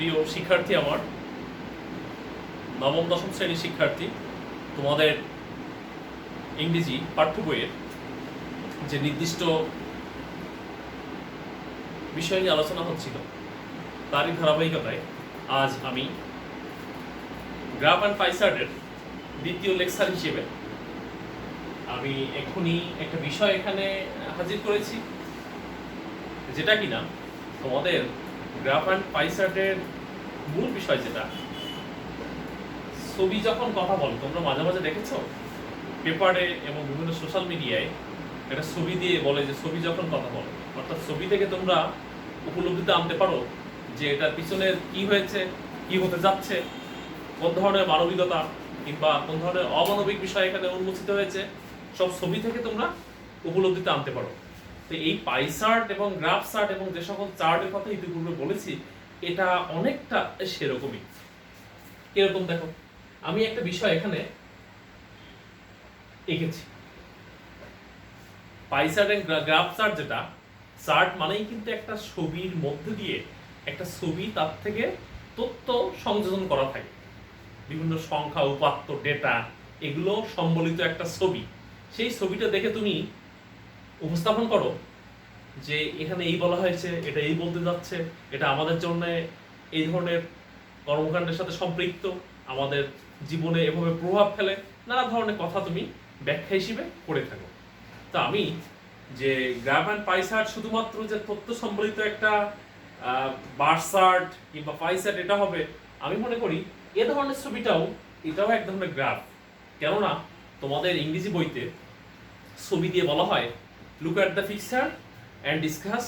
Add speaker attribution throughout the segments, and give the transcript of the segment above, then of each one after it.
Speaker 1: প্রিয় শিক্ষার্থী, আমার নবম দশম শ্রেণীর শিক্ষার্থী, তোমাদের ইংরেজি পাঠ্য বইয়ের যে নির্দিষ্ট বিষয় নিয়ে আলোচনা হচ্ছিল তারই ধারাবাহিকতায় আজ আমি গ্রাফ অ্যান্ড পাই চার্টের দ্বিতীয় লেকচার হিসেবে আমি এখনই একটা বিষয় এখানে হাজির করেছি, যেটা কিনা তোমাদের গ্রাফ অ্যান্ড পাই চার্টের মূল বিষয়, যেটা ছবি যখন কথা বলে। তোমরা মাঝে মাঝে দেখেছো পেপারে এবং বিভিন্ন সোশ্যাল মিডিয়ায় একটা ছবি দিয়ে বলে যে ছবি যখন কথা বলে, অর্থাৎ ছবি থেকে তোমরা উপলব্ধিতে আনতে পারো যে এটার পিছনে কি হয়েছে, কি হতে যাচ্ছে, কোন ধরনের মানবিকতা কিংবা কোন ধরনের অমানবিক বিষয় এখানে উন্মোচিত হয়েছে, সব ছবি থেকে তোমরা উপলব্ধিতে আনতে পারো। তো এই পাই চার্ট এবং গ্রাফ চার্ট এবং যে সকল চার্টের কথা ইতিপূর্বে বলেছি, এটা অনেকটা সেরকমই। এরকম দেখো, আমি একটা বিষয় এখানে এঁকেছি। Pie chart and graph chart, যেটা চার্ট মানেই কিন্তু একটা ছবির মধ্যে দিয়ে একটা ছবি, তার থেকে তথ্য সংযোজন করা থাকে, বিভিন্ন সংখ্যা, উপাত্ত, ডেটা, এগুলো সম্বলিত একটা ছবি। সেই ছবিটা দেখে তুমি উপস্থাপন করো যে এখানে এই বলা হয়েছে, এটা এই বলতে যাচ্ছে, এটা আমাদের জন্য এই ধরনের কর্মকাণ্ডের সাথে সম্পৃক্ত, আমাদের জীবনে এভাবে প্রভাব ফেলে, নানা ধরনের কথা তুমি ব্যাখ্যা হিসেবে করে থাকো। তো আমি যে গ্রাফ অ্যান্ড পাই চার্ট শুধুমাত্র যে তথ্য সম্বলিত একটা বার চার্ট কিংবা পাই চার্ট এটা হবে, আমি মনে করি এ ধরনের ছবিটাও এটাও এক ধরনের গ্রাফ। কেননা তোমাদের ইংরেজি বইতে ছবি দিয়ে বলা হয় look at the picture and discuss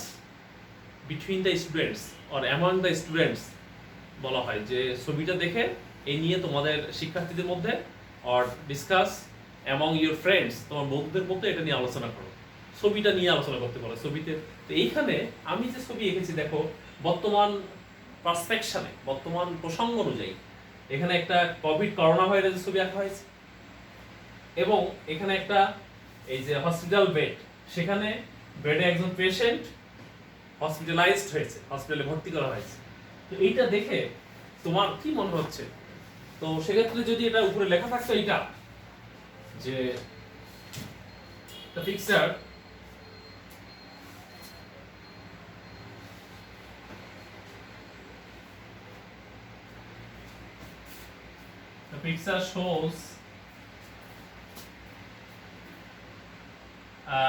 Speaker 1: between the students or among the students, বলা হয় যে ছবিটা দেখে এই নিয়ে তোমাদের শিক্ষার্থীদের মধ্যে or discuss among your friends, তোমার বন্ধুদের মধ্যে এটা নিয়ে আলোচনা করো, ছবিটা নিয়ে আলোচনা করতে পারো ছবিতে। তো এইখানে আমি যে ছবি এঁকেছি, দেখো বর্তমান পারসপেকশনে, বর্তমান প্রসঙ্গ অনুযায়ী এখানে একটা করোনা ভাইরাসের ছবি আঁকা হয়েছে, এবং এখানে একটা এই যে হসপিটাল বেড, সেখানে বেডে একজন পেশেন্ট হসপিটালাইজড হয়েছে, হসপিটালে ভর্তি করা হয়েছে। তো এইটা দেখে তোমার কি মনে হচ্ছে? তো সেক্ষেত্রে যদি এটা উপরে লেখা থাকতো এইটা যে the picture shows a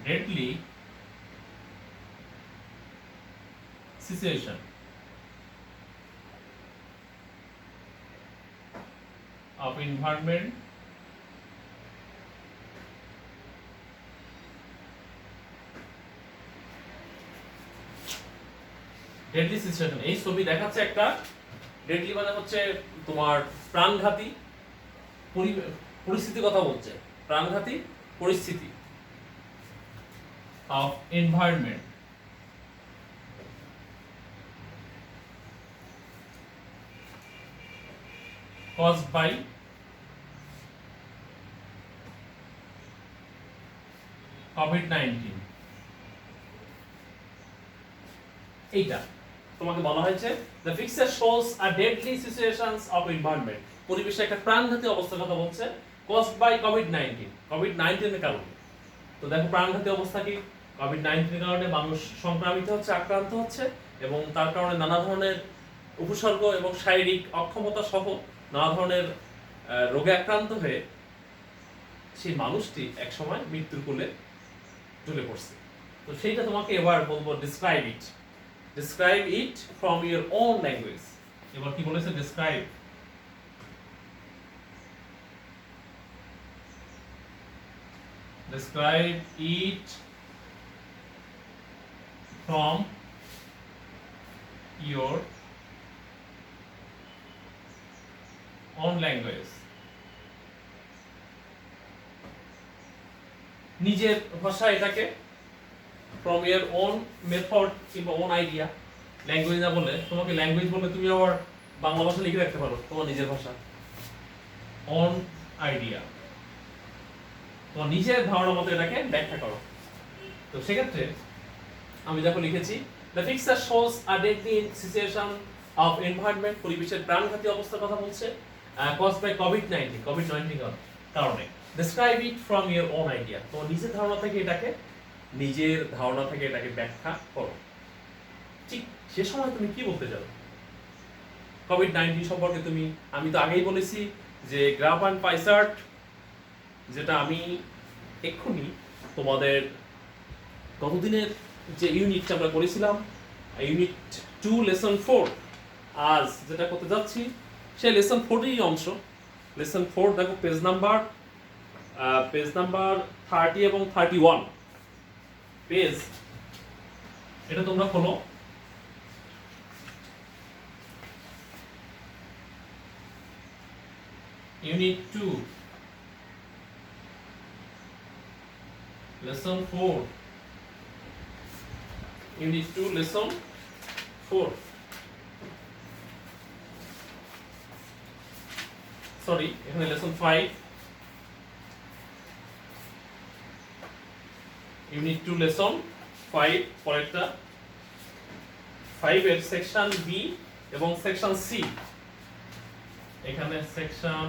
Speaker 1: deadly situation of environment deadly situation. এই ছবি দেখাচ্ছে একটা ডেডলি মানে হচ্ছে তোমার প্রাণঘাতী পরিস্থিতির কথা বলছে, প্রাণঘাতী পরিস্থিতি of environment caused by COVID-19। এইটা তোমাকে বলা হয়েছে the picture shows a deadly situations of environment, পরিবেশে একটা প্রাণঘাতী অবস্থার কথা বলছে, caused by COVID-19 এর কারণে। তো দেখো প্রাণঘাতী অবস্থা কি, COVID-19 এর কারণে মানুষ সংক্রামিত হচ্ছে, আক্রান্ত হচ্ছে, এবং তার কারণে নানা ধরনের উপসর্গ এবং শারীরিক অক্ষমতা সহ নানা ধরনের রোগে আক্রান্ত হয়ে সেই মানুষটি একসময় মৃত্যুর কোলে ঢলে পড়ছে। তো সেইটা তোমাকে এবার বলবো describe it from your own language। এবার কি বলেছে? describe it from your own language, নিজের ভাষা এটাকে, from your own method কিংবা own idea। ল্যাঙ্গুয়েজ না বলে, তোমাকে ল্যাঙ্গুয়েজ বললে তুমি আবার বাংলা ভাষা লিখে রাখতে পারো, তোমার নিজের ভাষা, own idea, তোমার নিজের ধারণা মতো এটাকে ব্যাখ্যা করো। তো সেক্ষেত্রে আমি দেখো লিখেছি the picture shows a deadly situation of environment, পরিবেশের প্রাণঘাতী অবস্থার কথা বলছে, কজড বাই কোভিড-19 কারণে। Describe it from your own idea, তো নিজের ধারণা থেকে এটাকে ব্যাখ্যা করো। ঠিক সে সময় তুমি কি বলতে চাও কোভিড-19 সম্পর্কে? আমি তো আগেই বলেছি যে গ্রাফ অ্যান্ড পাই চার্ট, যেটা আমি এক্ষুনি তোমাদের গতদিনের যে ইউনিটটা আমরা করেছিলাম, ইউনিট 2 লেসন 4, আজ যেটা করতে যাচ্ছি সেই লেসন 4-এরই অংশ। লেসন 4 দেখো পেজ নাম্বার 30 এবং 31 পেজ, এটা তোমরা খোলো। Unit 2 lesson 4, unit 2 lesson 4, sorry এখানে লেসন 5, ইউনিট 2 লেসন 5, পরেরটা 5 এর সেকশন বি এবং সেকশন সি। এখানে সেকশন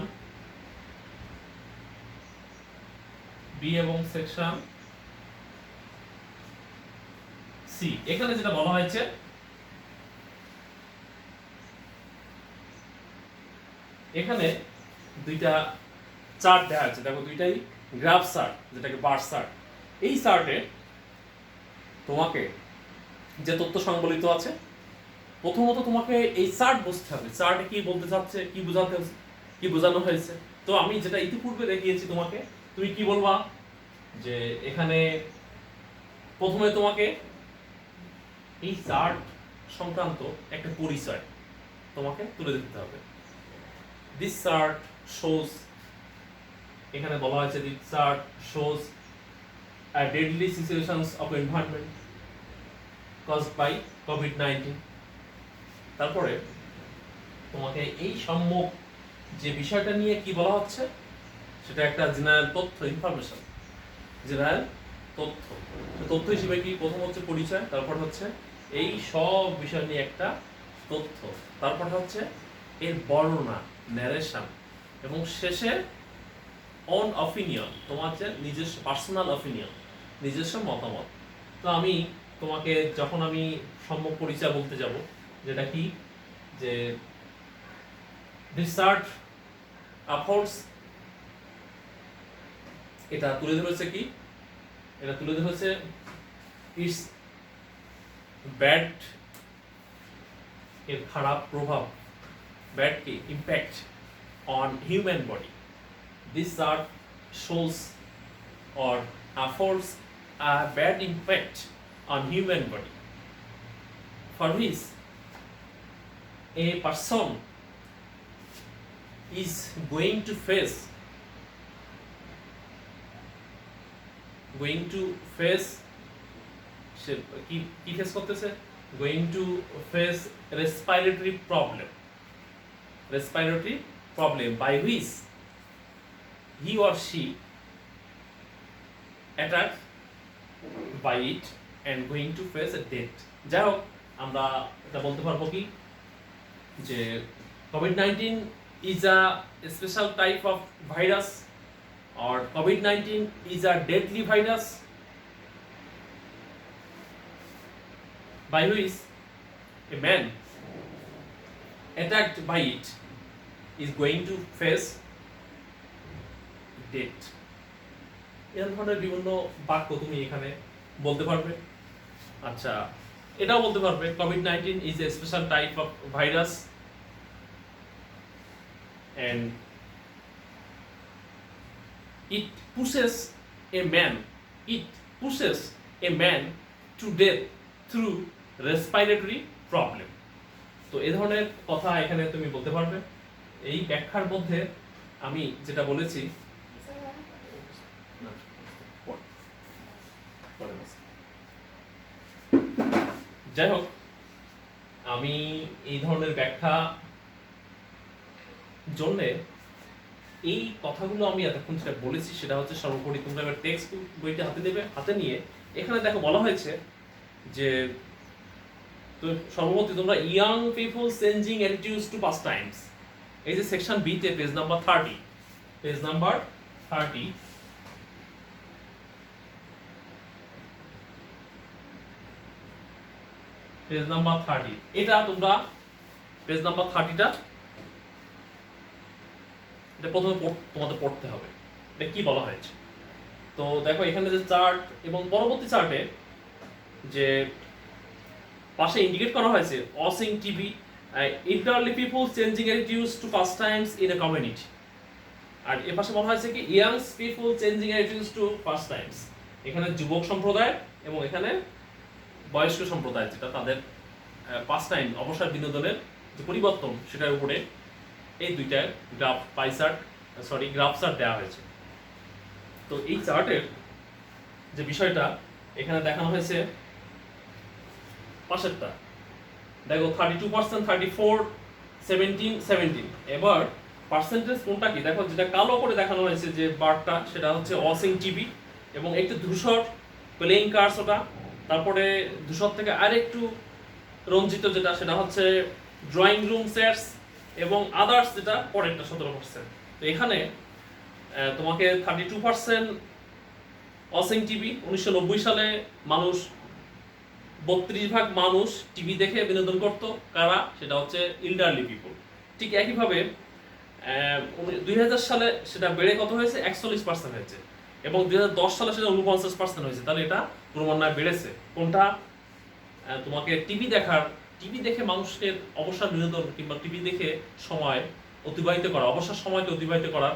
Speaker 1: বি এবং সেকশন সি, এখানে যেটা বলা হয়েছে এখানে দুইটা চার্ট দেখা যাচ্ছে, দেখো দুইটাই গ্রাফ চার্ট, যেটাকে বার চার্ট। এই চার্টে তোমাকে যে তথ্য সংবলিত আছে, প্রথমত তোমাকে এই চার্ট বুঝতে হবে, চার্টে কি বলতে চাচ্ছে, কি বোঝানো হয়েছে। তো আমি যেটা ইতিপূর্বে দেখিয়েছি তোমাকে, তুমি কি বলবা যে এখানে প্রথমে তোমাকে এই চার্ট সংক্রান্ত একটা পরিচয় তোমাকে তুলে দিতে হবে। দিস চার্ট শোজ, এখানে বলা হয়েছে this chart shows a deadly situations of environment caused by কোভিড-19। তারপরে তোমাকে এই সম্যক যে বিষয়টা নিয়ে কি বলা হচ্ছে সেটা একটা জেনারেল তথ্য, ইনফরমেশন, জেনারেল তথ্য হিসেবে কি প্রথম হচ্ছে পরিচয়, তারপর হচ্ছে এই সব বিষয় নিয়ে একটা তথ্য, তারপর হচ্ছে এর বর্ণনা, ন্যারেশন, এবং শেষে অন অপিনিয়ন, তোমার যে নিজস্ব পার্সোনাল অপিনিয়ন, নিজস্ব মতামত। তো আমি তোমাকে যখন আমি সম্যক পরিচয় বলতে যাব, যেটা কি যে রিসার্চ আফোর্ডস, এটা তুলে ধরেছে কি, এটা তুলে ধরেছে ইটস ব্যাড, এর খারাপ প্রভাব, ব্যাড কি impact on human body. This chart shows or affords a bad impact on human body for which a person is going to face সে কি ফেস করতেছে, going to face respiratory problem by which he or she attacked by it and going to face a death. যাই হোক, আমরা এটা বলতে পারবো কি যে COVID-19 is a special type of virus or COVID-19 is a deadly virus by which a man attacked by it is going to face death. এর ধরনের বিভিন্ন বাক্য তুমি এখানে বলতে পারবে। আচ্ছা, এটাও বলতে পারবে COVID-19 is a special type of virus and it pushes a man to death through respiratory problem. তো এই ধরনের কথা এখানে তুমি বলতে পারবে। এই ব্যাখ্যার মধ্যে আমি যেটা বলেছি, যাই হোক, আমি এই ধরনের ব্যাখ্যা জন্য এই কথাগুলো আমি এতক্ষণ যেটা বলেছি সেটা হচ্ছে সর্বোপরি তোমরা এবার টেক্সট বইটা হাতে নিয়ে এখানে দেখো বলা হয়েছে যে তো সর্বপ্রথম তোমরা young people changing attitudes to pastimes, এই যে সেকশন বি তে page number 30, page number 30, page number 30, এটা তোমরা পেজ নাম্বার 30টা এটা প্রথমে তোমাদের পড়তে হবে এটা কি বলা হয়েছে। তো দেখো এখানে যে চার্ট এবং পরবর্তী চার্টে যে পাশে ইন্ডিকেট করা হয়েছে watching TV, elderly people changing attitudes to pastimes in a community, আর এর পাশে বলা হয়েছে কি young people changing attitudes to pastimes, এখানে যুবক সম্প্রদায় এবং এখানে বয়স্ক সম্প্রদায় যেটা তাদের পাস টাইম অবসর বিনোদনের যে পরিবর্তন সেটার উপরে এই দুইটা গ্রাফ চার্ট দেওয়া হয়েছে। তো এই চার্টের যে বিষয়টা এখানে দেখানো হয়েছে পাশেরটা দেখো 32%, 34, 17, 17, এবার পার্সেন্টেজ কোনটা কি দেখো, যেটা কালো করে দেখানো হয়েছে যে বারটা সেটা হচ্ছে ওয়াচিং টিভি এবং একটু ধূসর প্লেইং কার্ডস ওটা, তারপরে ধূসর থেকে আরেকটু রঞ্জিত যেটা সেটা হচ্ছে ড্রয়িং রুম সেটস এবং আদার্স যেটা পরেরটা 17%। তো এখানে তোমাকে 32% ওয়াচিং টিভি, 1990 সালে মানুষ 32% মানুষ টিভি দেখে বিনোদন করতো, কারা সেটা হচ্ছে ইল্ডারলি পিপল। ঠিক একইভাবে 2000 সালে সেটা বেড়ে কত হয়েছে 41% হয়েছে এবং 2010 সালে সেটা 49% হয়েছে। তাহলে এটা ক্রমান্বয়ে বেড়েছে। কোনটা তোমাকে টিভি দেখে মানুষের অবসর বিনোদন কিংবা টিভি দেখে সময় অতিবাহিত করা, অবসর সময়কে অতিবাহিত করার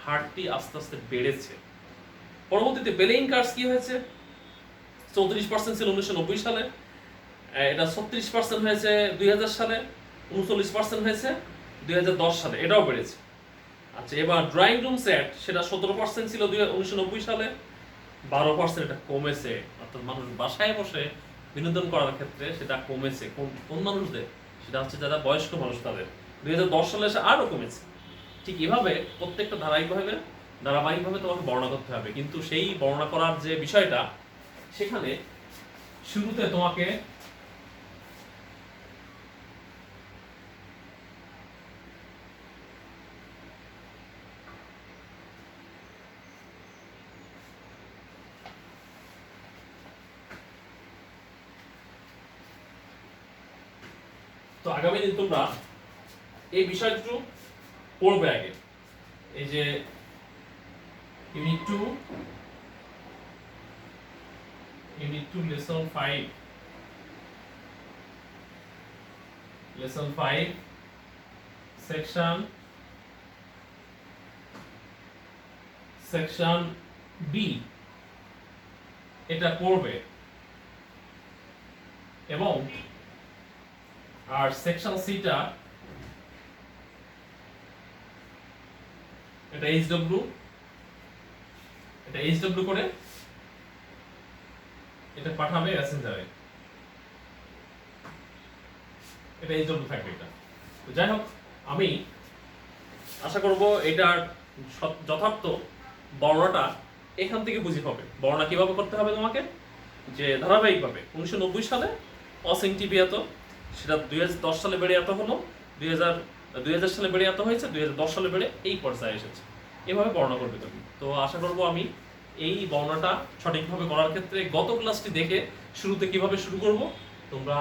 Speaker 1: হারটি আস্তে আস্তে বেড়েছে। পরবর্তীতে প্লেইং কার্ডস কি হয়েছে 34% ছিল 1990 সালে, এটা 36% হয়েছে 2000 সালে, 39% হয়েছে 2010 সালে, এটাও বেড়েছে। আচ্ছা এবার ড্রয়িং রুম সেট সেটা 17% ছিল 1990 সালে, 12% এটা কমেছে। অর্থাৎ মানুষ বাসায় বসে বিনোদন করার ক্ষেত্রে সেটা কমেছে। কোন মানুষদের? সেটা হচ্ছে যারা বয়স্ক মানুষ তাদের। 2010 সালে এসে আরও কমেছে। ঠিক এভাবে প্রত্যেকটা ধারাবাহিকভাবে তোমাকে বর্ণনা করতে হবে, কিন্তু সেই বর্ণনা করার যে বিষয়টা সেখানে শুরুতে তোমাকে তো আগামী দিন তোমরা এই বিষয়টা পড়বে আগে। এই যে ইউনিট 2 লেসন 5 সেকশন বি এটা পড়বে এবং আর সেকশন সিটা এটা এইচডব্লিউ করে এটা পাঠাবে মেসেঞ্জারে, এটা এইচডব্লিউ থাকবে এটা। তো যাই হোক আমি আশা করব এটার যথার্থ বর্ণনাটা এখান থেকে বুঝে পাবে। বর্ণনা কিভাবে করতে হবে তোমাকে, যে ধারাবাহিকভাবে 1990 সালে ওয়াচিং টিভি এত, সেটা 2010 সালে বেড়ে এত হলো, 2000 সালে বেড়ে এত হয়েছে, 2010 সালে বেড়ে এই পর্যায়ে এসেছে। এভাবে বর্ণনা করবে তুমি। তো আশা করব আমি এই বর্ণনাটা সঠিকভাবে করার ক্ষেত্রে গত ক্লাসটি দেখে শুরুতে কিভাবে শুরু করব তোমরা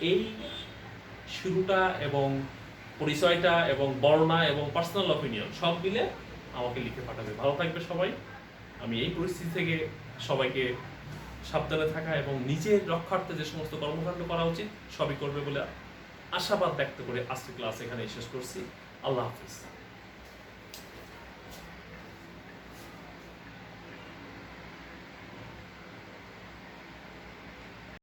Speaker 1: এই শুরুটা এবং পরিচয়টা এবং বর্ণনা এবং পার্সোনাল অপিনিয়ন সব মিলে আমাকে লিখে পাঠাবে। ভালো থাকবে সবাই। আমি এই পরিস্থিতি থেকে সবাইকে সাবধানে থাকা এবং নিজের রক্ষার্থে যে সমস্ত কর্মকাণ্ড করা উচিত সবই করবে বলে আশাবাদ ব্যক্ত করে আজকের ক্লাস এখানে শেষ করছি। আল্লাহ হাফিজ।